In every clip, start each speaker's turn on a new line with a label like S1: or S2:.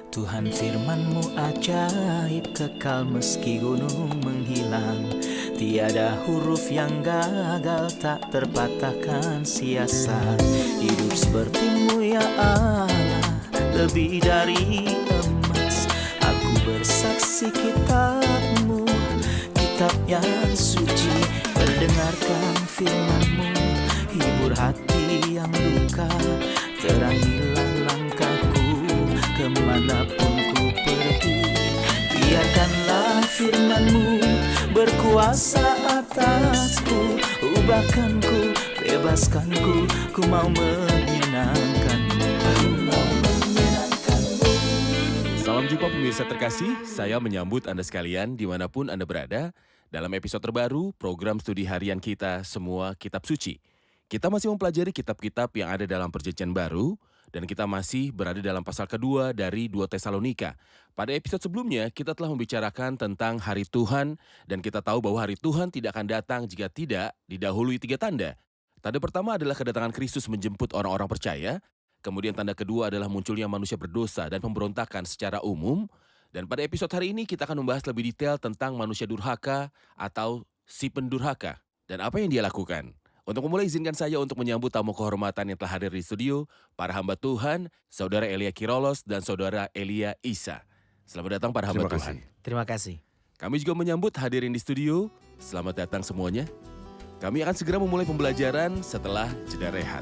S1: Tuhan firman-Mu ajaib, kekal meski gunung menghilang. Tiada huruf yang gagal, tak terpatahkan siasat. Hidup seperti-Mu ya Allah, lebih dari emas. Aku bersaksi kitab-Mu, kitab yang suci. Mendengarkan firman-Mu, hibur hati yang luka. Terangilah langkahku kemanapun ku pergi. Biarkanlah firman-Mu berkuasa atasku. Ubahkanku, bebaskanku, ku mau menyenangkan-Mu.
S2: Salam jumpa pemirsa terkasih, saya menyambut Anda sekalian dimanapun Anda berada dalam episode terbaru program studi harian kita Semua Kitab Suci. Kita masih mempelajari kitab-kitab yang ada dalam Perjanjian Baru dan kita masih berada dalam pasal kedua dari 2 Tesalonika. Pada episode sebelumnya kita telah membicarakan tentang hari Tuhan dan kita tahu bahwa hari Tuhan tidak akan datang jika tidak didahului 3 tanda. Tanda pertama adalah kedatangan Kristus menjemput orang-orang percaya. Kemudian tanda kedua adalah munculnya manusia berdosa dan pemberontakan secara umum. Dan pada episode hari ini kita akan membahas lebih detail tentang manusia durhaka atau si pendurhaka dan apa yang dia lakukan. Untuk memulai izinkan saya untuk menyambut tamu kehormatan yang telah hadir di studio, para hamba Tuhan, Saudara Elia Kirolos dan Saudara Elia Isa. Selamat datang para hamba Tuhan.
S1: Terima kasih.
S2: Kami juga menyambut hadirin di studio. Selamat datang semuanya. Kami akan segera memulai pembelajaran setelah jeda rehat.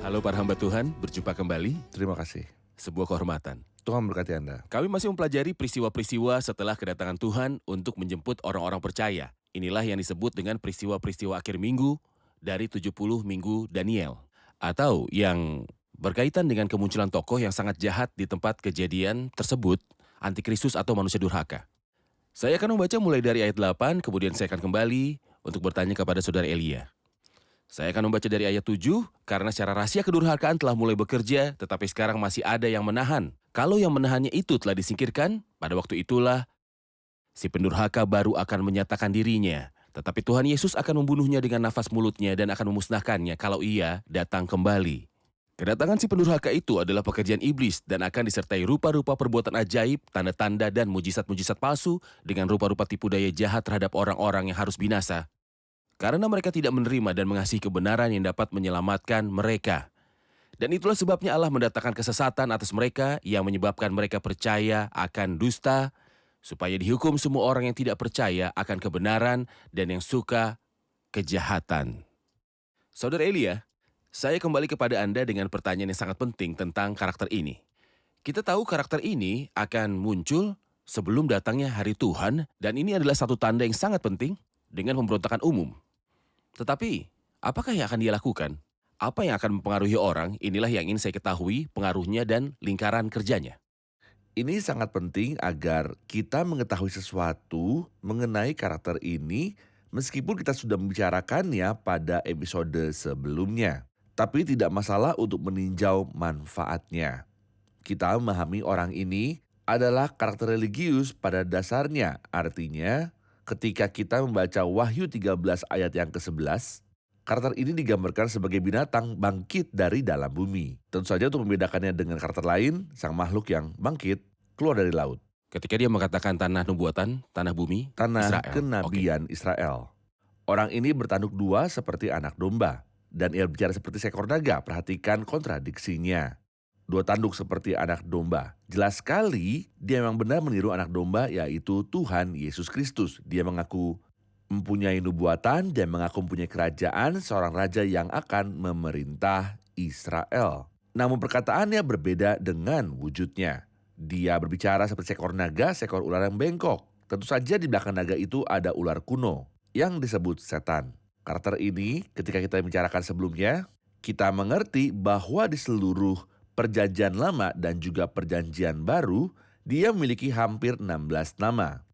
S2: Halo para hamba Tuhan, berjumpa kembali.
S3: Terima kasih.
S2: Sebuah kehormatan.
S3: Tuhan berkati Anda.
S2: Kami masih mempelajari peristiwa-peristiwa setelah kedatangan Tuhan untuk menjemput orang-orang percaya. Inilah yang disebut dengan peristiwa-peristiwa akhir minggu dari 70 minggu Daniel. Atau yang berkaitan dengan kemunculan tokoh yang sangat jahat di tempat kejadian tersebut, antikristus atau manusia durhaka. Saya akan membaca mulai dari ayat 8, kemudian saya akan kembali untuk bertanya kepada Saudara Elia. Saya akan membaca dari ayat 7, karena secara rahasia kedurhakaan telah mulai bekerja, tetapi sekarang masih ada yang menahan. Kalau yang menahannya itu telah disingkirkan, pada waktu itulah si pendurhaka baru akan menyatakan dirinya. Tetapi Tuhan Yesus akan membunuhnya dengan nafas mulutnya dan akan memusnahkannya kalau ia datang kembali. Kedatangan si pendurhaka itu adalah pekerjaan iblis dan akan disertai rupa-rupa perbuatan ajaib, tanda-tanda dan mujizat-mujizat palsu dengan rupa-rupa tipu daya jahat terhadap orang-orang yang harus binasa. Karena mereka tidak menerima dan mengasihi kebenaran yang dapat menyelamatkan mereka. Dan itulah sebabnya Allah mendatangkan kesesatan atas mereka yang menyebabkan mereka percaya akan dusta, supaya dihukum semua orang yang tidak percaya akan kebenaran dan yang suka kejahatan. Saudara Elia, saya kembali kepada Anda dengan pertanyaan yang sangat penting tentang karakter ini. Kita tahu karakter ini akan muncul sebelum datangnya hari Tuhan, dan ini adalah satu tanda yang sangat penting dengan pemberontakan umum. Tetapi, apakah yang akan dia lakukan? Apa yang akan mempengaruhi orang? Inilah yang ingin saya ketahui pengaruhnya dan lingkaran kerjanya.
S3: Ini sangat penting agar kita mengetahui sesuatu mengenai karakter ini meskipun kita sudah membicarakannya pada episode sebelumnya. Tapi tidak masalah untuk meninjau manfaatnya. Kita memahami orang ini adalah karakter religius pada dasarnya, artinya ketika kita membaca Wahyu 13 ayat yang ke-11, karakter ini digambarkan sebagai binatang bangkit dari dalam bumi. Tentu saja untuk membedakannya dengan karakter lain, sang makhluk yang bangkit keluar dari laut.
S2: Ketika dia mengatakan tanah nubuatan, tanah bumi,
S3: Tanah
S2: Israel.
S3: kenabian Israel. Orang ini bertanduk dua seperti anak domba. Dan ia bicara seperti seekor naga, perhatikan kontradiksinya. Dua tanduk seperti anak domba. Jelas sekali dia memang benar meniru anak domba, yaitu Tuhan Yesus Kristus. Dia mengaku mempunyai nubuatan dan mengaku mempunyai kerajaan, seorang raja yang akan memerintah Israel. Namun perkataannya berbeda dengan wujudnya. Dia berbicara seperti seekor naga, seekor ular yang bengkok. Tentu saja di belakang naga itu ada ular kuno yang disebut setan. Karakter ini ketika kita bicarakan sebelumnya, kita mengerti bahwa di seluruh Perjanjian Lama dan juga Perjanjian Baru, dia memiliki hampir 16 nama.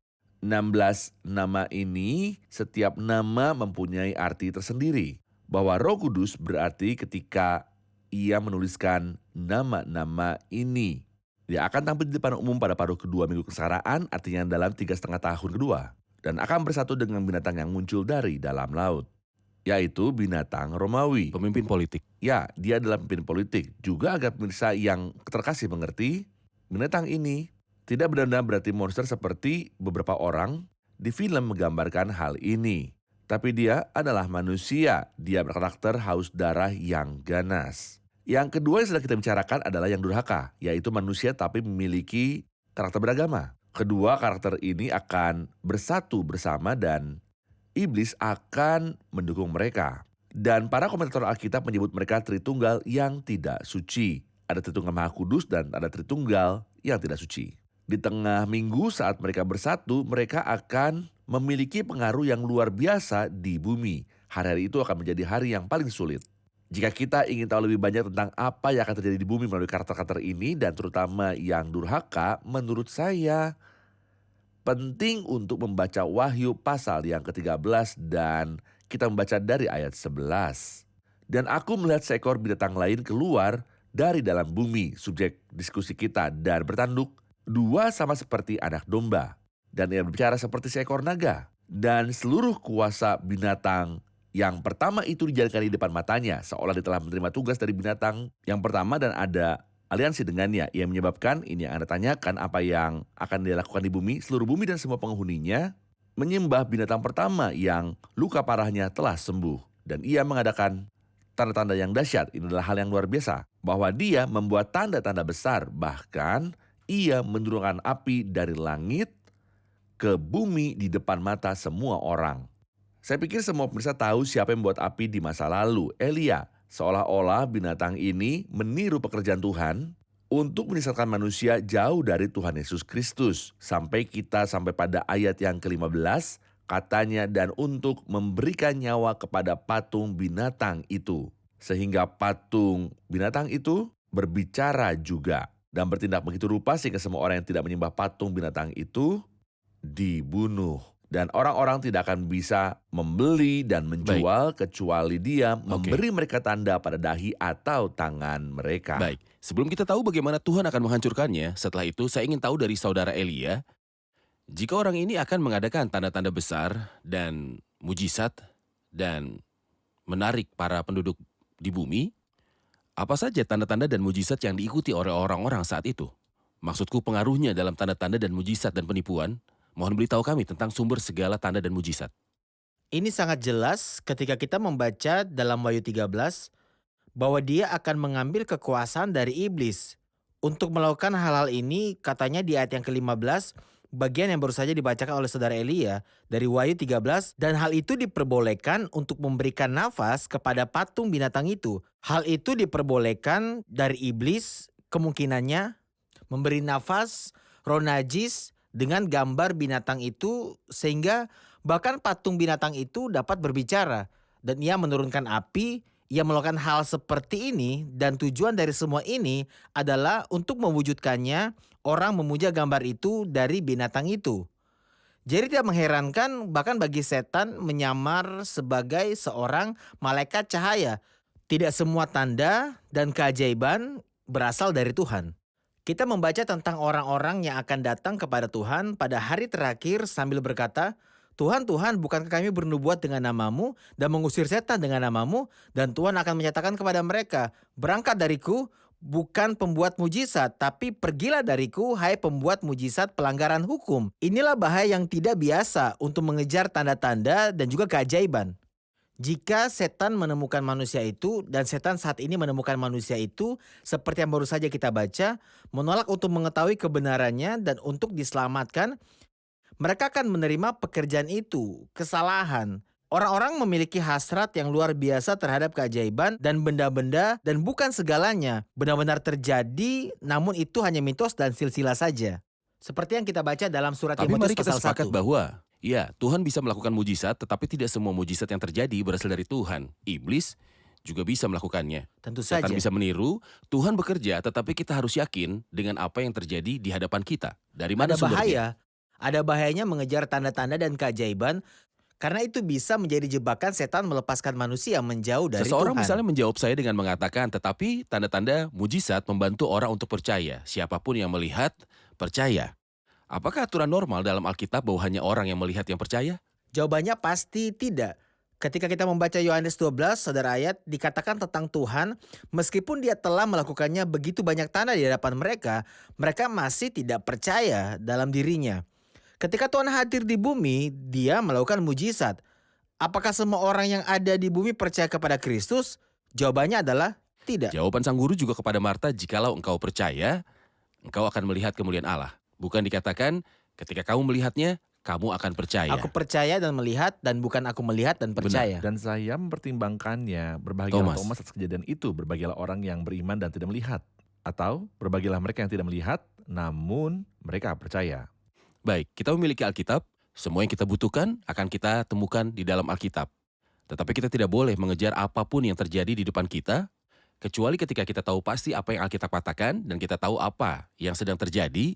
S3: 16 nama ini, setiap nama mempunyai arti tersendiri. Bahwa Roh Kudus berarti ketika ia menuliskan nama-nama ini. Dia akan tampil di depan umum pada paruh kedua minggu kesengsaraan, artinya dalam 3,5 tahun kedua. Dan akan bersatu dengan binatang yang muncul dari dalam laut, yaitu binatang Romawi.
S2: Pemimpin politik.
S3: Ya, dia adalah pemimpin politik. Juga agar pemirsa yang terkasih mengerti, binatang ini tidak benar-benar berarti monster seperti beberapa orang di film menggambarkan hal ini. Tapi dia adalah manusia. Dia berkarakter haus darah yang ganas. Yang kedua yang sedang kita bicarakan adalah yang durhaka, yaitu manusia tapi memiliki karakter beragama. Kedua karakter ini akan bersatu bersama dan iblis akan mendukung mereka. Dan para komentator Alkitab menyebut mereka Tritunggal yang tidak suci. Ada Tritunggal Maha Kudus dan ada Tritunggal yang tidak suci. Di tengah minggu saat mereka bersatu, mereka akan memiliki pengaruh yang luar biasa di bumi. Hari-hari itu akan menjadi hari yang paling sulit. Jika kita ingin tahu lebih banyak tentang apa yang akan terjadi di bumi melalui karakter-karakter ini, dan terutama yang durhaka, menurut saya penting untuk membaca Wahyu pasal yang ke-13 dan kita membaca dari ayat 11. Dan aku melihat seekor binatang lain keluar dari dalam bumi, subjek diskusi kita, dan bertanduk dua sama seperti anak domba. Dan ia berbicara seperti seekor naga. Dan seluruh kuasa binatang yang pertama itu dijalankan di depan matanya, seolah dia telah menerima tugas dari binatang yang pertama dan ada aliansi dengannya. Ia menyebabkan, ini yang Anda tanyakan, apa yang akan dilakukan di bumi, seluruh bumi dan semua penghuninya menyembah binatang pertama yang luka parahnya telah sembuh. Dan ia mengadakan tanda-tanda yang dahsyat. Ini adalah hal yang luar biasa. Bahwa dia membuat tanda-tanda besar. Bahkan ia menurunkan api dari langit ke bumi di depan mata semua orang. Saya pikir semua pemirsa tahu siapa yang membuat api di masa lalu, Elia. Seolah-olah binatang ini meniru pekerjaan Tuhan untuk menyesatkan manusia jauh dari Tuhan Yesus Kristus. Sampai pada ayat yang ke-15, katanya, dan untuk memberikan nyawa kepada patung binatang itu. Sehingga patung binatang itu berbicara juga dan bertindak begitu rupa sehingga semua orang yang tidak menyembah patung binatang itu dibunuh. Dan orang-orang tidak akan bisa membeli dan menjual kecuali dia memberi mereka tanda pada dahi atau tangan mereka.
S2: Baik, sebelum kita tahu bagaimana Tuhan akan menghancurkannya, setelah itu saya ingin tahu dari saudara Elia, jika orang ini akan mengadakan tanda-tanda besar dan mujizat dan menarik para penduduk di bumi, apa saja tanda-tanda dan mujizat yang diikuti oleh orang-orang saat itu? Maksudku pengaruhnya dalam tanda-tanda dan mujizat dan penipuan. Mohon beritahu kami tentang sumber segala tanda dan mujizat.
S1: Ini sangat jelas ketika kita membaca dalam Wahyu 13 bahwa dia akan mengambil kekuasaan dari iblis. Untuk melakukan hal-hal ini, katanya di ayat yang ke-15, bagian yang baru saja dibacakan oleh saudara Elia dari Wahyu 13, dan hal itu diperbolehkan untuk memberikan nafas kepada patung binatang itu. Hal itu diperbolehkan dari iblis, kemungkinannya memberi nafas roh najis dengan gambar binatang itu, sehingga bahkan patung binatang itu dapat berbicara. Dan ia menurunkan api, ia melakukan hal seperti ini, dan tujuan dari semua ini adalah untuk mewujudkannya orang memuja gambar itu dari binatang itu. Jadi tidak mengherankan bahkan bagi setan menyamar sebagai seorang malaikat cahaya. Tidak semua tanda dan keajaiban berasal dari Tuhan. Kita membaca tentang orang-orang yang akan datang kepada Tuhan pada hari terakhir sambil berkata, Tuhan, Tuhan, bukankah kami bernubuat dengan namamu dan mengusir setan dengan namamu? Dan Tuhan akan menyatakan kepada mereka, berangkat dariku, bukan pembuat mujizat, tapi pergilah dariku, hai pembuat mujizat pelanggaran hukum. Inilah bahaya yang tidak biasa untuk mengejar tanda-tanda dan juga keajaiban. Jika setan menemukan manusia itu, dan setan saat ini menemukan manusia itu, seperti yang baru saja kita baca, menolak untuk mengetahui kebenarannya dan untuk diselamatkan, mereka akan menerima pekerjaan itu, kesalahan. Orang-orang memiliki hasrat yang luar biasa terhadap keajaiban dan benda-benda, dan bukan segalanya benar-benar terjadi, namun itu hanya mitos dan silsilah saja. Seperti yang kita baca dalam surat
S2: Tapi mari
S1: Timotius
S2: kita
S1: pasal
S2: sepakat
S1: 1.
S2: bahwa ya, Tuhan bisa melakukan mujizat, tetapi tidak semua mujizat yang terjadi berasal dari Tuhan. Iblis juga bisa melakukannya.
S1: Tentu saja.
S2: Setan bisa meniru, Tuhan bekerja, tetapi kita harus yakin dengan apa yang terjadi di hadapan kita. Dari mana
S1: Ada
S2: sumbernya?
S1: bahaya Ada bahayanya mengejar tanda-tanda dan keajaiban karena itu bisa menjadi jebakan setan melepaskan manusia menjauh dari
S2: Seseorang misalnya
S1: Tuhan.
S2: menjawab saya dengan mengatakan, tetapi tanda-tanda mujizat membantu orang untuk percaya. Siapapun yang melihat, percaya. Apakah aturan normal dalam Alkitab bahwa hanya orang yang melihat yang percaya?
S1: Jawabannya pasti tidak. Ketika kita membaca Yohanes 12, saudara ayat, dikatakan tentang Tuhan, meskipun dia telah melakukannya begitu banyak tanda di hadapan mereka, mereka masih tidak percaya dalam dirinya. Ketika Tuhan hadir di bumi, dia melakukan mujizat. Apakah semua orang yang ada di bumi percaya kepada Kristus? Jawabannya adalah tidak.
S2: Jawaban sang guru juga kepada Marta, jikalau engkau percaya, engkau akan melihat kemuliaan Allah. Bukan dikatakan, ketika kamu melihatnya, kamu akan percaya.
S1: Aku percaya dan melihat, dan bukan aku melihat dan percaya.
S3: Dan saya mempertimbangkannya, berbahagialah
S2: Thomas.
S3: Thomas atas kejadian itu, berbahagialah orang yang beriman dan tidak melihat. Atau berbahagialah mereka yang tidak melihat, namun mereka percaya.
S2: Baik, kita memiliki Alkitab, semua yang kita butuhkan akan kita temukan di dalam Alkitab. Tetapi kita tidak boleh mengejar apapun yang terjadi di depan kita, kecuali ketika kita tahu pasti apa yang Alkitab katakan dan kita tahu apa yang sedang terjadi.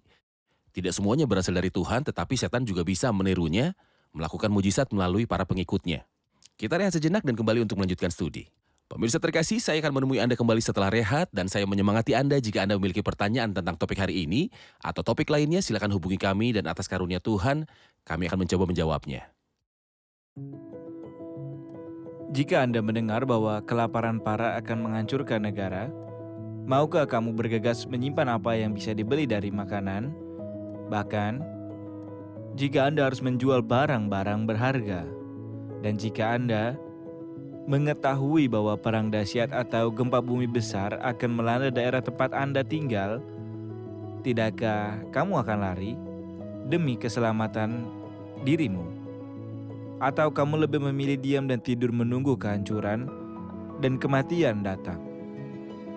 S2: Tidak semuanya berasal dari Tuhan, tetapi setan juga bisa menirunya, melakukan mujizat melalui para pengikutnya. Kita rehat sejenak dan kembali untuk melanjutkan studi. Pemirsa terkasih, saya akan menemui Anda kembali setelah rehat dan saya menyemangati Anda jika Anda memiliki pertanyaan tentang topik hari ini atau topik lainnya, silakan hubungi kami dan atas karunia Tuhan, kami akan mencoba menjawabnya.
S4: Jika Anda mendengar bahwa kelaparan parah akan menghancurkan negara, maukah kamu bergegas menyimpan apa yang bisa dibeli dari makanan? Bahkan, jika Anda harus menjual barang-barang berharga, dan jika Anda mengetahui bahwa perang dahsyat atau gempa bumi besar akan melanda daerah tempat Anda tinggal, tidakkah kamu akan lari demi keselamatan dirimu? Atau kamu lebih memilih diam dan tidur menunggu kehancuran dan kematian datang?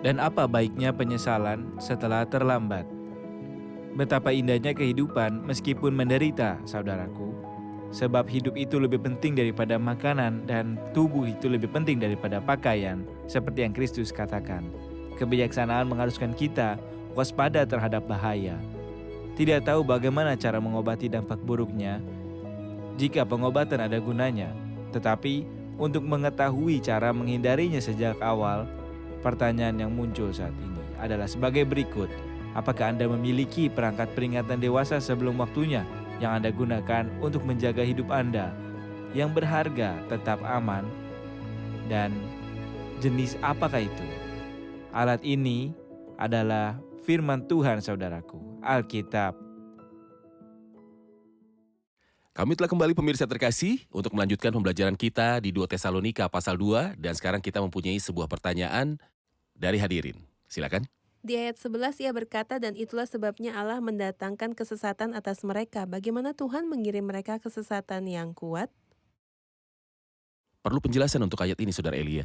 S4: Dan apa baiknya penyesalan setelah terlambat? Betapa indahnya kehidupan meskipun menderita, saudaraku. Sebab hidup itu lebih penting daripada makanan dan tubuh itu lebih penting daripada pakaian, seperti yang Kristus katakan. Kebijaksanaan mengharuskan kita waspada terhadap bahaya. Tidak tahu bagaimana cara mengobati dampak buruknya jika pengobatan ada gunanya. Tetapi untuk mengetahui cara menghindarinya sejak awal, pertanyaan yang muncul saat ini adalah sebagai berikut. Apakah Anda memiliki perangkat peringatan dewasa sebelum waktunya yang Anda gunakan untuk menjaga hidup Anda yang berharga tetap aman? Dan jenis apakah itu? Alat ini adalah firman Tuhan, saudaraku, Alkitab.
S2: Kami telah kembali pemirsa terkasih untuk melanjutkan pembelajaran kita di 2 Tesalonika pasal 2 dan sekarang kita mempunyai sebuah pertanyaan dari hadirin. Silakan.
S5: Di ayat 11 ia berkata, dan itulah sebabnya Allah mendatangkan kesesatan atas mereka. Bagaimana Tuhan mengirim mereka kesesatan yang kuat?
S2: Perlu penjelasan untuk ayat ini, Saudara Elia.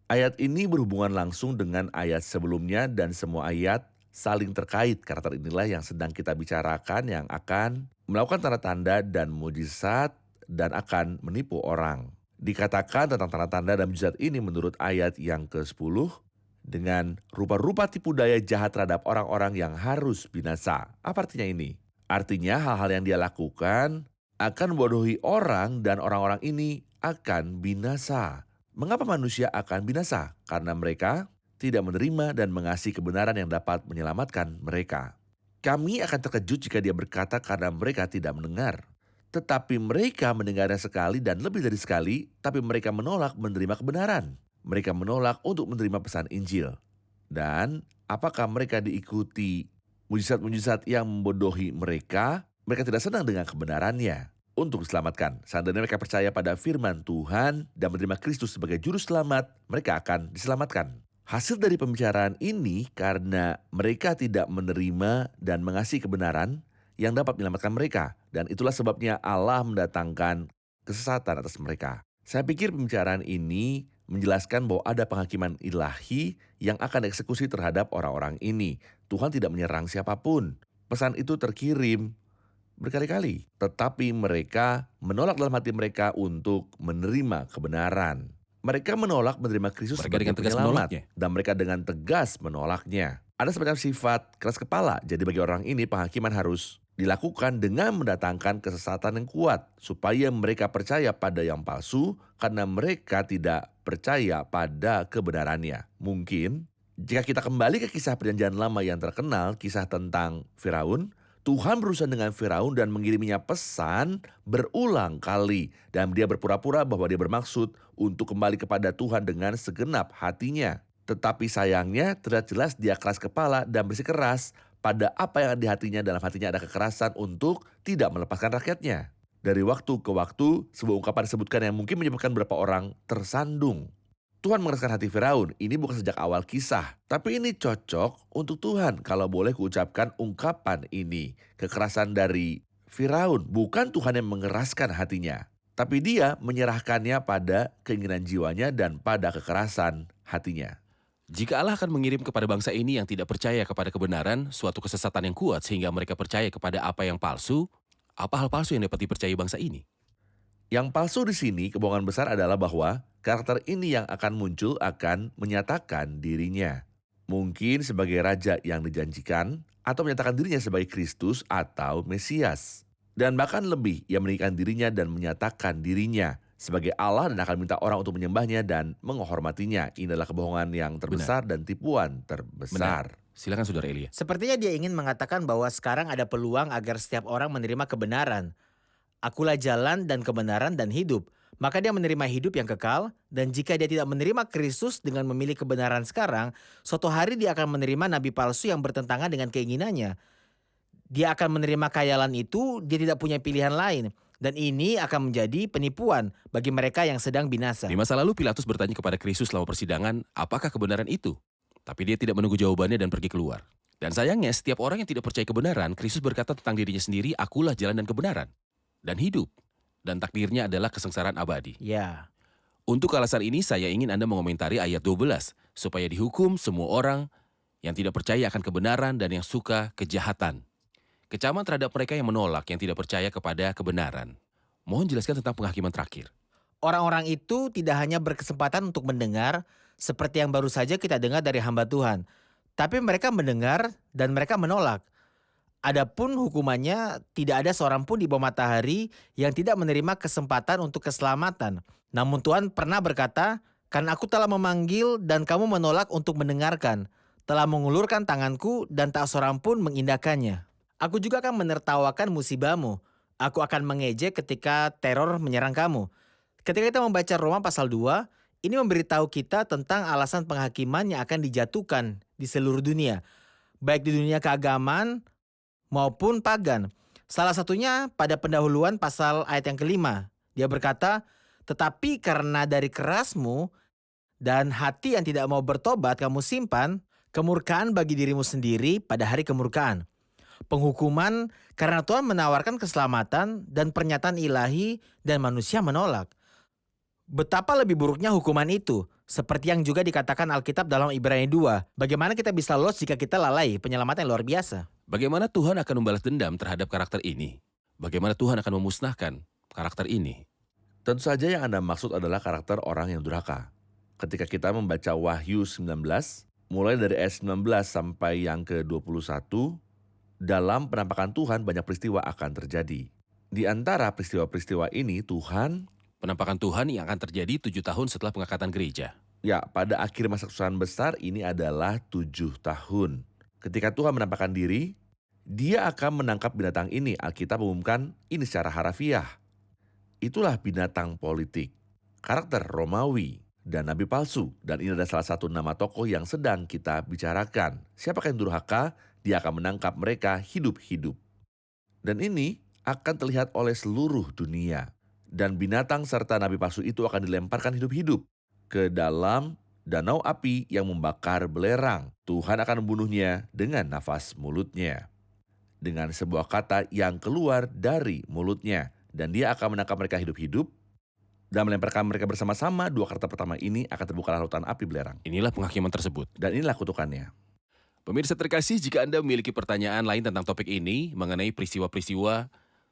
S3: Ayat ini berhubungan langsung dengan ayat sebelumnya dan semua ayat saling terkait. Karakter inilah yang sedang kita bicarakan yang akan melakukan tanda-tanda dan mujizat dan akan menipu orang. Dikatakan tentang tanda-tanda dan mujizat ini menurut ayat yang ke-10 dengan rupa-rupa tipu daya jahat terhadap orang-orang yang harus binasa. Apa artinya ini? Artinya hal-hal yang dia lakukan akan membodohi orang dan orang-orang ini akan binasa. Mengapa manusia akan binasa? Karena mereka tidak menerima dan mengasihi kebenaran yang dapat menyelamatkan mereka. Kami akan terkejut jika dia berkata karena mereka tidak mendengar. Tetapi mereka mendengarnya sekali dan lebih dari sekali, tapi mereka menolak menerima kebenaran. Mereka menolak untuk menerima pesan Injil. Dan apakah mereka diikuti mujizat-mujizat yang membodohi mereka? Mereka tidak senang dengan kebenarannya. Untuk diselamatkan, seandainya mereka percaya pada firman Tuhan dan menerima Kristus sebagai juru selamat, mereka akan diselamatkan. Hasil dari pembicaraan ini karena mereka tidak menerima dan mengasihi kebenaran yang dapat menyelamatkan mereka. Dan itulah sebabnya Allah mendatangkan kesesatan atas mereka. Saya pikir pembicaraan ini menjelaskan bahwa ada penghakiman ilahi yang akan dieksekusi terhadap orang-orang ini. Tuhan tidak menyerang siapapun. Pesan itu terkirim berkali-kali. Tetapi mereka menolak dalam hati mereka untuk menerima kebenaran. Mereka menolak menerima Kristus
S2: Mereka
S3: sebagai
S2: dengan tegas
S3: penyelamat.
S2: menolaknya.
S3: Dan mereka dengan tegas menolaknya. Ada semacam sifat keras kepala. Jadi bagi orang ini penghakiman harus Dilakukan dengan mendatangkan kesesatan yang kuat supaya mereka percaya pada yang palsu karena mereka tidak percaya pada kebenarannya. Mungkin jika kita kembali ke kisah perjanjian lama yang terkenal, kisah tentang Firaun, Tuhan berurusan dengan Firaun dan mengiriminya pesan berulang kali. Dan dia berpura-pura bahwa dia bermaksud untuk kembali kepada Tuhan dengan segenap hatinya. Tetapi sayangnya terlihat jelas dia keras kepala dan bersikeras pada apa yang ada di hatinya. Dalam hatinya ada kekerasan untuk tidak melepaskan rakyatnya. Dari waktu ke waktu, sebuah ungkapan disebutkan yang mungkin menyebabkan beberapa orang tersandung. Tuhan mengeraskan hati Firaun, ini bukan sejak awal kisah. Tapi ini cocok untuk Tuhan kalau boleh kuucapkan ungkapan ini. Kekerasan dari Firaun, bukan Tuhan yang mengeraskan hatinya. Tapi dia menyerahkannya pada keinginan jiwanya dan pada kekerasan hatinya.
S2: Jika Allah akan mengirim kepada bangsa ini yang tidak percaya kepada kebenaran, suatu kesesatan yang kuat sehingga mereka percaya kepada apa yang palsu, apa hal palsu yang dapat dipercayai bangsa ini?
S3: Yang palsu di sini, kebohongan besar adalah bahwa karakter ini yang akan muncul akan menyatakan dirinya. Mungkin sebagai raja yang dijanjikan, atau menyatakan dirinya sebagai Kristus atau Mesias. Dan bahkan lebih, ia meninggikan dirinya dan menyatakan dirinya sebagai Allah dan akan minta orang untuk menyembahnya dan menghormatinya. Ini adalah kebohongan yang terbesar dan tipuan terbesar.
S2: Silakan Saudara Elia.
S1: Sepertinya dia ingin mengatakan bahwa sekarang ada peluang agar setiap orang menerima kebenaran. Akulah jalan dan kebenaran dan hidup. Maka dia menerima hidup yang kekal, dan jika dia tidak menerima Kristus dengan memilih kebenaran sekarang, suatu hari dia akan menerima nabi palsu yang bertentangan dengan keinginannya. Dia akan menerima khayalan itu, dia tidak punya pilihan lain. Dan ini akan menjadi penipuan bagi mereka yang sedang binasa.
S2: Di masa lalu Pilatus bertanya kepada Kristus selama persidangan, apakah kebenaran itu? Tapi dia tidak menunggu jawabannya dan pergi keluar. Dan sayangnya setiap orang yang tidak percaya kebenaran, Kristus berkata tentang dirinya sendiri, akulah jalan dan kebenaran. Dan hidup. Dan takdirnya adalah kesengsaraan abadi.
S1: Ya.
S2: Untuk alasan ini saya ingin Anda mengomentari ayat 12, supaya dihukum semua orang yang tidak percaya akan kebenaran dan yang suka kejahatan. Kecaman terhadap mereka yang menolak, yang tidak percaya kepada kebenaran. Mohon jelaskan tentang penghakiman terakhir.
S1: Orang-orang itu tidak hanya berkesempatan untuk mendengar, seperti yang baru saja kita dengar dari hamba Tuhan. Tapi mereka mendengar dan mereka menolak. Adapun hukumannya, tidak ada seorang pun di bawah matahari yang tidak menerima kesempatan untuk keselamatan. Namun Tuhan pernah berkata, "Karena aku telah memanggil dan kamu menolak untuk mendengarkan, telah mengulurkan tanganku dan tak seorang pun mengindahkannya. Aku juga akan menertawakan musibahmu. Aku akan mengejek ketika teror menyerang kamu." Ketika kita membaca Roma pasal 2, ini memberitahu kita tentang alasan penghakiman yang akan dijatuhkan di seluruh dunia. Baik di dunia keagamaan maupun pagan. Salah satunya pada pendahuluan pasal ayat yang kelima. Dia berkata, "Tetapi karena dari kerasmu dan hati yang tidak mau bertobat kamu simpan kemurkaan bagi dirimu sendiri pada hari kemurkaan. Penghukuman karena Tuhan menawarkan keselamatan dan pernyataan ilahi dan manusia menolak." Betapa lebih buruknya hukuman itu, seperti yang juga dikatakan Alkitab dalam Ibrani 2. Bagaimana kita bisa lolos jika kita lalai? Penyelamatan yang luar biasa.
S2: Bagaimana Tuhan akan membalas dendam terhadap karakter ini? Bagaimana Tuhan akan memusnahkan karakter ini?
S3: Tentu saja yang Anda maksud adalah karakter orang yang durhaka. Ketika kita membaca Wahyu 19, mulai dari ayat 19 sampai yang ke-21, dalam penampakan Tuhan banyak peristiwa akan terjadi. Di antara peristiwa-peristiwa ini Tuhan,
S2: Penampakan Tuhan yang akan terjadi 7 tahun setelah pengangkatan gereja.
S3: ya pada akhir masa kesusahan besar ini adalah 7 tahun. Ketika Tuhan menampakkan diri, dia akan menangkap binatang ini. Alkitab mengumumkan ini secara harafiah. Itulah binatang politik, karakter Romawi, dan nabi palsu. Dan ini adalah salah satu nama tokoh yang sedang kita bicarakan. Siapakah yang durhaka? Dia akan menangkap mereka hidup-hidup. Dan ini akan terlihat oleh seluruh dunia. Dan binatang serta nabi palsu itu akan dilemparkan hidup-hidup ke dalam danau api yang membakar belerang. Tuhan akan membunuhnya dengan nafas mulutnya, dengan sebuah kata yang keluar dari mulutnya. Dan dia akan menangkap mereka hidup-hidup dan melemparkan mereka bersama-sama. Dua kata pertama ini akan terbuka lautan api belerang.
S2: Inilah penghakiman tersebut.
S3: Dan inilah kutukannya.
S2: Pemirsa terkasih, jika Anda memiliki pertanyaan lain tentang topik ini mengenai peristiwa-peristiwa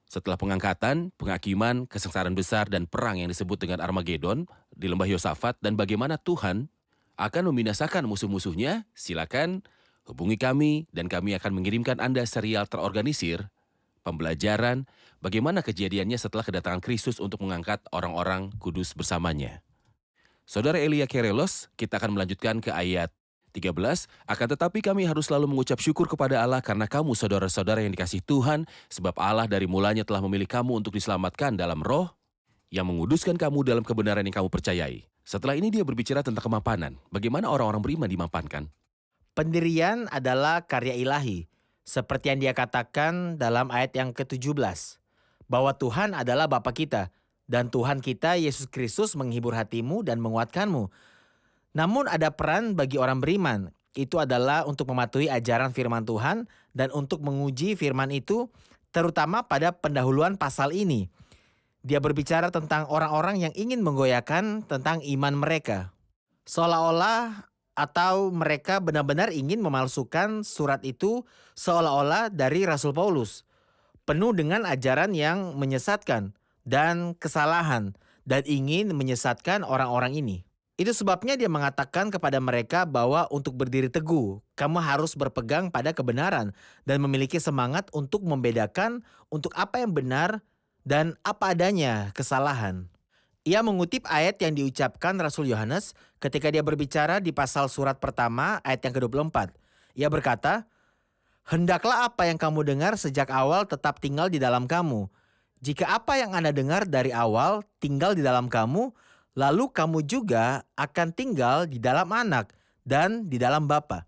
S2: setelah pengangkatan, penghakiman, kesengsaraan besar, dan perang yang disebut dengan Armageddon di lembah Yosafat, dan bagaimana Tuhan akan membinasakan musuh-musuhnya, silakan hubungi kami dan kami akan mengirimkan Anda serial terorganisir pembelajaran, bagaimana kejadiannya setelah kedatangan Kristus untuk mengangkat orang-orang kudus bersamanya. Saudara Elia Kerelos, kita akan melanjutkan ke ayat 13. Akan tetapi kami harus selalu mengucap syukur kepada Allah karena kamu saudara-saudara yang dikasihi Tuhan, sebab Allah dari mulanya telah memilih kamu untuk diselamatkan dalam roh, yang menguduskan kamu dalam kebenaran yang kamu percayai. Setelah ini dia berbicara tentang kemapanan. Bagaimana orang-orang beriman dimapankan?
S1: Pendirian adalah karya ilahi, seperti yang dia katakan dalam ayat yang ke-17, bahwa Tuhan adalah Bapa kita, dan Tuhan kita Yesus Kristus menghibur hatimu dan menguatkanmu. Namun ada peran bagi orang beriman, itu adalah untuk mematuhi ajaran firman Tuhan dan untuk menguji firman itu, terutama pada pendahuluan pasal ini. Dia berbicara tentang orang-orang yang ingin menggoyahkan tentang iman mereka. Seolah-olah atau mereka benar-benar ingin memalsukan surat itu seolah-olah dari Rasul Paulus. Penuh dengan ajaran yang menyesatkan dan kesalahan dan ingin menyesatkan orang-orang ini. Itu sebabnya dia mengatakan kepada mereka bahwa untuk berdiri teguh, kamu harus berpegang pada kebenaran dan memiliki semangat untuk membedakan untuk apa yang benar dan apa adanya kesalahan. Ia mengutip ayat yang diucapkan Rasul Yohanes ketika dia berbicara di pasal surat pertama ayat yang ke-24. Ia berkata, "Hendaklah apa yang kamu dengar sejak awal tetap tinggal di dalam kamu. Jika apa yang Anda dengar dari awal tinggal di dalam kamu, lalu kamu juga akan tinggal di dalam Anak dan di dalam Bapa."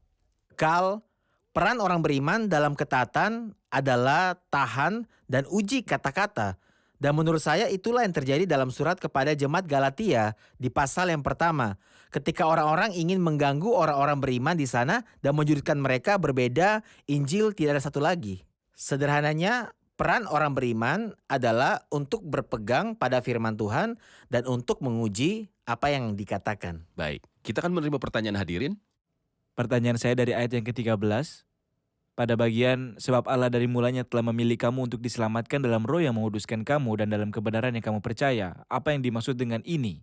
S1: Peran orang beriman dalam ketaatan adalah tahan dan uji kata-kata. Dan menurut saya itulah yang terjadi dalam surat kepada jemaat Galatia di pasal yang pertama. Ketika orang-orang ingin mengganggu orang-orang beriman di sana dan menjadikan mereka berbeda, Injil tidak ada satu lagi. Sederhananya, peran orang beriman adalah untuk berpegang pada firman Tuhan dan untuk menguji apa yang dikatakan.
S2: Baik, kita akan menerima pertanyaan hadirin.
S4: Pertanyaan saya dari ayat yang ke-13. Pada bagian, sebab Allah dari mulanya telah memilih kamu untuk diselamatkan dalam roh yang menguduskan kamu dan dalam kebenaran yang kamu percaya. Apa yang dimaksud dengan ini?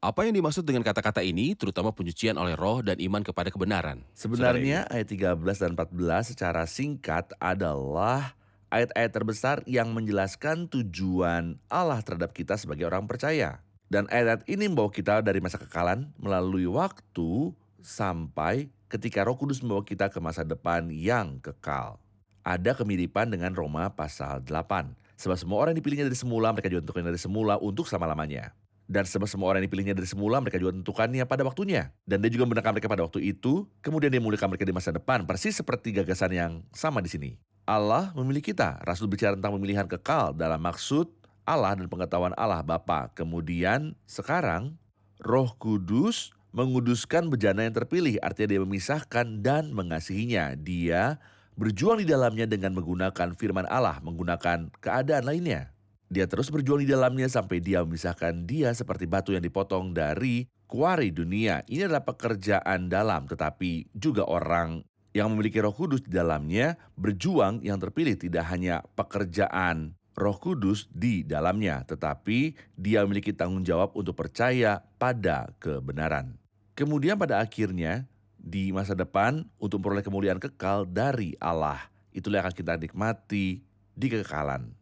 S2: Apa yang dimaksud dengan kata-kata ini, terutama penyucian oleh roh dan iman kepada kebenaran?
S3: Sebenarnya ayat 13 dan 14 secara singkat adalah ayat-ayat terbesar yang menjelaskan tujuan Allah terhadap kita sebagai orang percaya. Dan ayat-ayat ini membawa kita dari masa kekalan melalui waktu sampai ketika Roh Kudus membawa kita ke masa depan yang kekal. Ada kemiripan dengan Roma pasal 8. Sebab semua orang yang dipilihnya dari semula, mereka juga tentukannya dari semula untuk selama-lamanya. Dan sebab semua orang yang dipilihnya dari semula, mereka juga tentukannya pada waktunya. Dan dia juga membenarkan mereka pada waktu itu, kemudian dia memulihkan mereka di masa depan, persis seperti gagasan yang sama di sini. Allah memilih kita. Rasul bicara tentang pemilihan kekal dalam maksud Allah dan pengetahuan Allah Bapa. Kemudian sekarang Roh Kudus menguduskan bejana yang terpilih, artinya dia memisahkan dan mengasihinya. Dia berjuang di dalamnya dengan menggunakan firman Allah, menggunakan keadaan lainnya. Dia terus berjuang di dalamnya sampai dia memisahkan dia seperti batu yang dipotong dari kuari dunia. Ini adalah pekerjaan dalam, tetapi juga orang yang memiliki Roh Kudus di dalamnya berjuang yang terpilih, tidak hanya pekerjaan Roh Kudus di dalamnya, tetapi dia memiliki tanggung jawab untuk percaya pada kebenaran. Kemudian pada akhirnya, di masa depan untuk memperoleh kemuliaan kekal dari Allah. Itulah yang akan kita nikmati di kekekalan.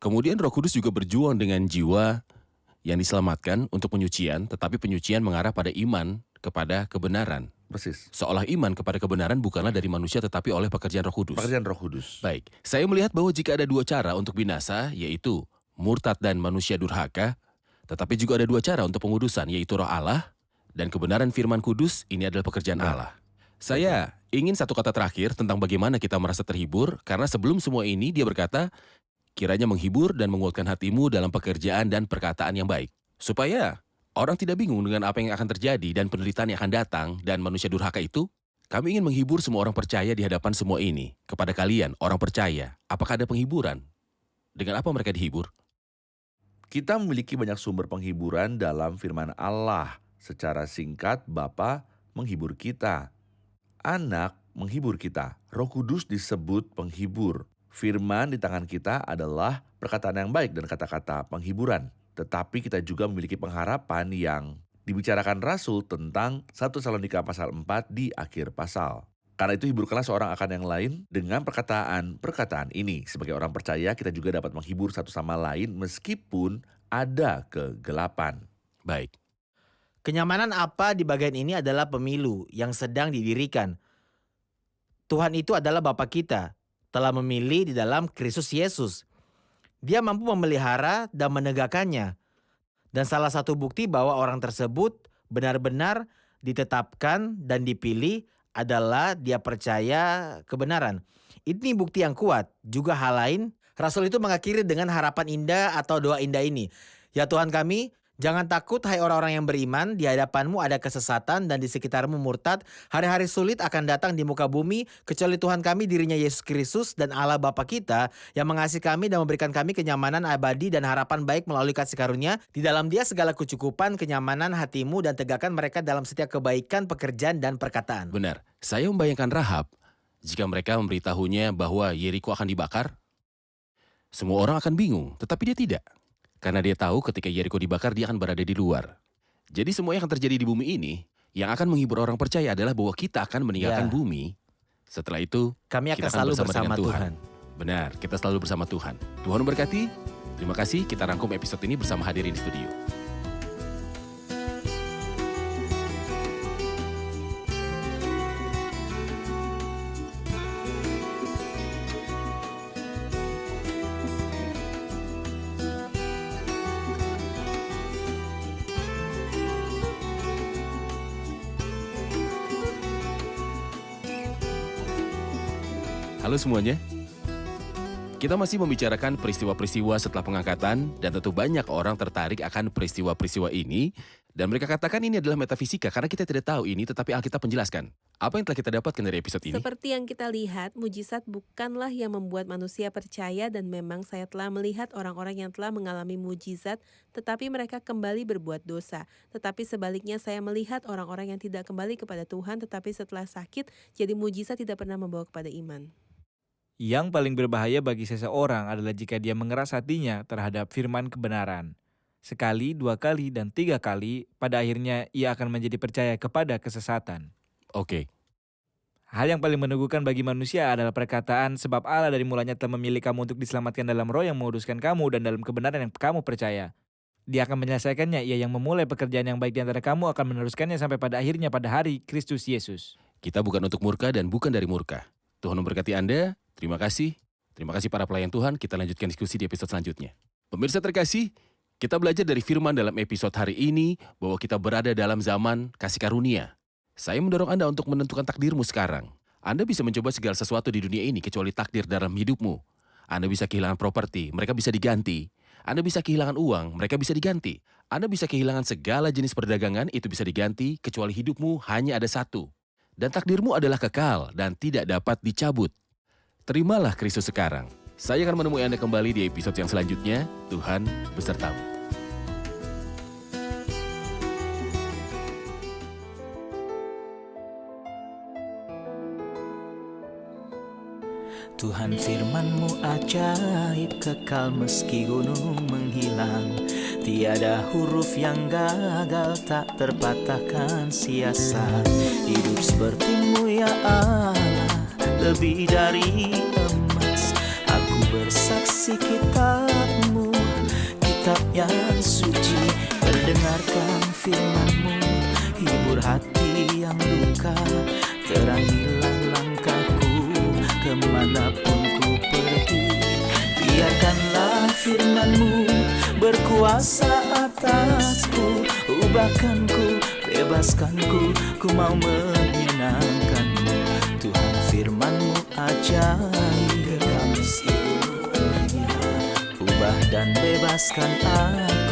S2: Kemudian Roh Kudus juga berjuang dengan jiwa yang diselamatkan untuk penyucian, tetapi penyucian mengarah pada iman kepada kebenaran.
S3: Persis.
S2: Seolah iman kepada kebenaran bukanlah dari manusia tetapi oleh pekerjaan Roh Kudus.
S3: Pekerjaan Roh Kudus.
S2: Baik, saya melihat bahwa jika ada dua cara untuk binasa, yaitu murtad dan manusia durhaka, tetapi juga ada dua cara untuk pengudusan, yaitu Roh Allah dan kebenaran firman kudus. Ini adalah pekerjaan Allah. Saya ingin satu kata terakhir tentang bagaimana kita merasa terhibur, karena sebelum semua ini dia berkata, kiranya menghibur dan menguatkan hatimu dalam pekerjaan dan perkataan yang baik. Supaya orang tidak bingung dengan apa yang akan terjadi dan penderitaan yang akan datang dan manusia durhaka itu. Kami ingin menghibur semua orang percaya di hadapan semua ini. Kepada kalian, orang percaya, apakah ada penghiburan? Dengan apa mereka dihibur?
S3: Kita memiliki banyak sumber penghiburan dalam firman Allah. Secara singkat, Bapa menghibur kita. Anak menghibur kita. Roh Kudus disebut penghibur. Firman di tangan kita adalah perkataan yang baik dan kata-kata penghiburan. Tetapi kita juga memiliki pengharapan yang dibicarakan Rasul tentang 1 Tesalonika pasal 4 di akhir pasal. Karena itu hiburkanlah seorang akan yang lain dengan perkataan-perkataan ini. Sebagai orang percaya kita juga dapat menghibur satu sama lain meskipun ada kegelapan.
S2: Baik.
S1: Kenyamanan apa di bagian ini adalah pemilu yang sedang didirikan. Tuhan itu adalah Bapa kita, telah memilih di dalam Kristus Yesus. Dia mampu memelihara dan menegakkannya. Dan salah satu bukti bahwa orang tersebut benar-benar ditetapkan dan dipilih adalah dia percaya kebenaran. Ini bukti yang kuat. Juga hal lain, Rasul itu mengakhiri dengan harapan indah atau doa indah ini. Ya Tuhan kami, jangan takut hai orang-orang yang beriman, di hadapanmu ada kesesatan dan di sekitarmu murtad. Hari-hari sulit akan datang di muka bumi, kecuali Tuhan kami dirinya Yesus Kristus dan Allah Bapa kita yang mengasihi kami dan memberikan kami kenyamanan abadi dan harapan baik melalui kasih karunia. Di dalam dia segala kecukupan, kenyamanan hatimu dan tegakkan mereka dalam setiap kebaikan, pekerjaan dan perkataan.
S2: Benar, saya membayangkan Rahab jika mereka memberitahunya bahwa Yeriko akan dibakar. Semua orang akan bingung, tetapi dia tidak. Karena dia tahu ketika Yeriko dibakar, dia akan berada di luar. Jadi semua yang akan terjadi di bumi ini, yang akan menghibur orang percaya adalah bahwa kita akan meninggalkan
S1: Ya.
S2: bumi. Setelah itu,
S1: Kami akan
S2: kita
S1: selalu
S2: bersama
S1: bersama
S2: dengan
S1: Tuhan.
S2: Benar, kita selalu bersama Tuhan. Tuhan memberkati. Terima kasih, kita rangkum episode ini bersama hadirin di studio. Halo semuanya. Kita masih membicarakan peristiwa-peristiwa setelah pengangkatan dan tentu banyak orang tertarik akan peristiwa-peristiwa ini dan mereka katakan ini adalah metafisika karena kita tidak tahu ini tetapi Alkitab menjelaskan. Apa yang telah kita dapatkan dari episode ini?
S5: Seperti yang kita lihat, mujizat bukanlah yang membuat manusia percaya dan memang saya telah melihat orang-orang yang telah mengalami mujizat tetapi mereka kembali berbuat dosa. Tetapi sebaliknya saya melihat orang-orang yang tidak kembali kepada Tuhan tetapi setelah sakit jadi mujizat tidak pernah membawa kepada iman.
S4: Yang paling berbahaya bagi seseorang adalah jika dia mengeras hatinya terhadap firman kebenaran. Sekali, 2 kali, dan 3 kali, pada akhirnya ia akan menjadi percaya kepada kesesatan.
S2: Oke,
S4: Hal yang paling menegurkan bagi manusia adalah perkataan sebab Allah dari mulanya telah memilih kamu untuk diselamatkan dalam roh yang menguduskan kamu dan dalam kebenaran yang kamu percaya. Dia akan menyelesaikannya, ia yang memulai pekerjaan yang baik di antara kamu akan meneruskannya sampai pada akhirnya pada hari Kristus Yesus.
S2: kita bukan untuk murka dan bukan dari murka. Tuhan memberkati Anda. Terima kasih. Terima kasih para pelayan Tuhan. Kita lanjutkan diskusi di episode selanjutnya. Pemirsa terkasih, kita belajar dari firman dalam episode hari ini bahwa kita berada dalam zaman kasih karunia. Saya mendorong Anda untuk menentukan takdirmu sekarang. Anda bisa mencoba segala sesuatu di dunia ini kecuali takdir dalam hidupmu. Anda bisa kehilangan properti, mereka bisa diganti. Anda bisa kehilangan uang, mereka bisa diganti. Anda bisa kehilangan segala jenis perdagangan, itu bisa diganti, kecuali hidupmu hanya ada satu. Dan takdirmu adalah kekal dan tidak dapat dicabut. Terimalah Kristus sekarang. Saya akan menemui Anda kembali di episode yang selanjutnya. Tuhan besertamu.
S6: Tuhan firman-Mu ajaib, kekal meski gunung menghilang. Tiada huruf yang gagal, tak terpatahkan siasat. Hidup seperti-Mu ya Allah, lebih dari emas. Aku bersaksi kitab-Mu, kitab yang suci. Mendengarkan firman-Mu, hibur hati yang luka. Terangilah langkahku kemanapun ku pergi. Biarkanlah firman-Mu berkuasa atasku. Ubahkanku, bebaskanku, ku mau menyenangkan-Mu. Tuhan firman-Mu ajaib, kekal meski gunung menghilang. Ubah dan bebaskan aku.